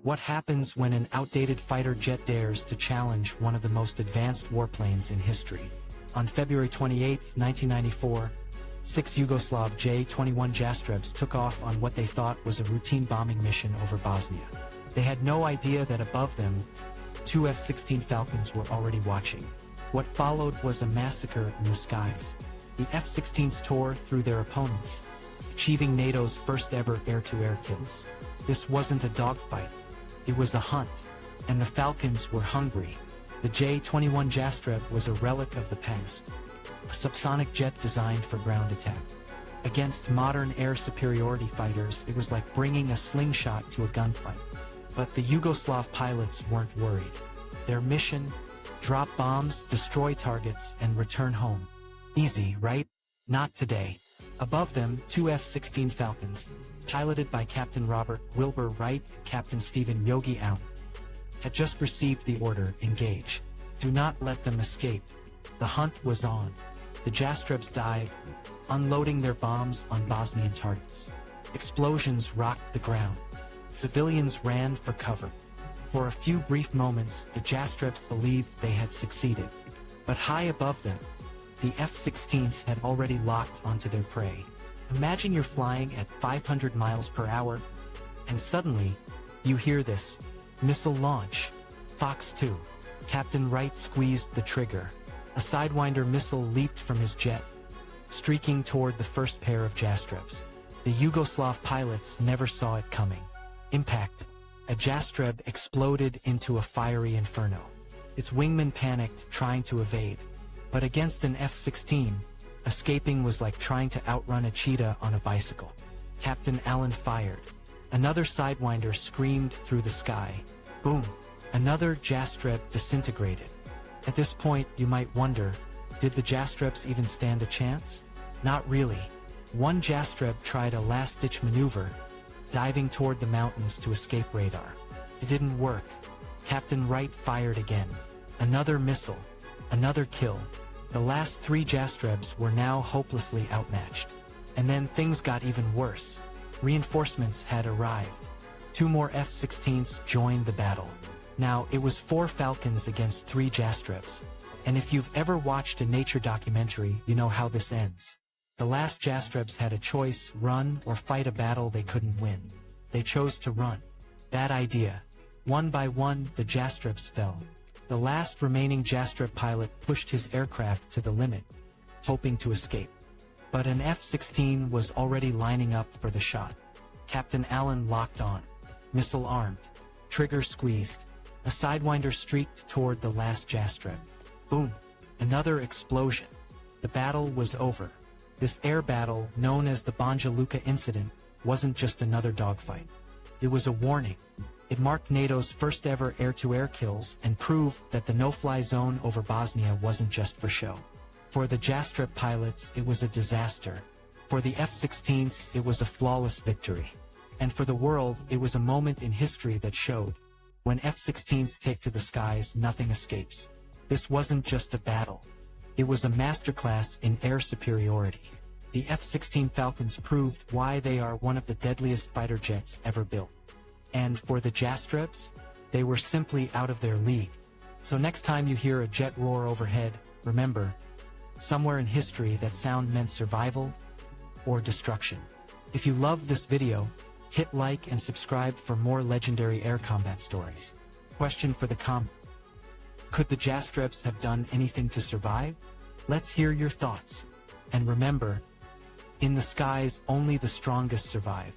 What happens when an outdated fighter jet dares to challenge one of the most advanced warplanes in history? On February 28, 1994, 6 Yugoslav J-21 Jastrebs took off on what they thought was a routine bombing mission over Bosnia. They had no idea that above them, 2 F-16 Falcons were already watching. What followed was a massacre in the skies. The F-16s tore through their opponents, achieving NATO's first-ever air-to-air kills. This wasn't a dogfight. It was a hunt, and the Falcons were hungry. The J-21 Jastreb was a relic of the past, a subsonic jet designed for ground attack. Against modern air superiority fighters, it was like bringing a slingshot to a gunfight. But the Yugoslav pilots weren't worried. Their mission? Drop bombs, destroy targets, and return home. Easy, right? Not today. Above them, 2 F-16 Falcons, piloted by Captain Robert Wilbur Wright and Captain Stephen Yogi Allen, had just received the order, engage. Do not let them escape. The hunt was on. The Jastrebs dived, unloading their bombs on Bosnian targets. Explosions rocked the ground. Civilians ran for cover. For a few brief moments, the Jastrebs believed they had succeeded. But high above them, the F-16s had already locked onto their prey. Imagine you're flying at 500 miles per hour, and suddenly, you hear this. Missile launch. Fox 2. Captain Wright squeezed the trigger. A Sidewinder missile leaped from his jet, streaking toward the first pair of Jastrebs. The Yugoslav pilots never saw it coming. Impact. A Jastreb exploded into a fiery inferno. Its wingmen panicked, trying to evade. But against an F-16, escaping was like trying to outrun a cheetah on a bicycle. Captain Allen fired. Another Sidewinder screamed through the sky. Boom! Another Jastreb disintegrated. At this point, you might wonder, did the Jastrebs even stand a chance? Not really. One Jastreb tried a last-ditch maneuver, diving toward the mountains to escape radar. It didn't work. Captain Wright fired again. Another missile. Another kill. The last 3 Jastrebs were now hopelessly outmatched. And then things got even worse. Reinforcements had arrived. 2 more F-16s joined the battle. Now, it was 4 Falcons against 3 Jastrebs. And if you've ever watched a nature documentary, you know how this ends. The last Jastrebs had a choice, run or fight a battle they couldn't win. They chose to run. Bad idea. One by one, the Jastrebs fell. The last remaining Jastreb pilot pushed his aircraft to the limit, hoping to escape. But an F-16 was already lining up for the shot. Captain Allen locked on. Missile armed. Trigger squeezed. A Sidewinder streaked toward the last Jastreb. Boom! Another explosion. The battle was over. This air battle, known as the Banja Luka Incident, wasn't just another dogfight. It was a warning. It marked NATO's first-ever air-to-air kills and proved that the no-fly zone over Bosnia wasn't just for show. For the Jastreb pilots, it was a disaster. For the F-16s, it was a flawless victory. And for the world, it was a moment in history that showed, when F-16s take to the skies, nothing escapes. This wasn't just a battle. It was a masterclass in air superiority. The F-16 Falcons proved why they are one of the deadliest fighter jets ever built. And for the Jastrebs, they were simply out of their league. So next time you hear a jet roar overhead, remember, somewhere in history that sound meant survival or destruction. If you loved this video, hit like and subscribe for more legendary air combat stories. Question for the comment. Could the Jastrebs have done anything to survive? Let's hear your thoughts. And remember, in the skies, only the strongest survive.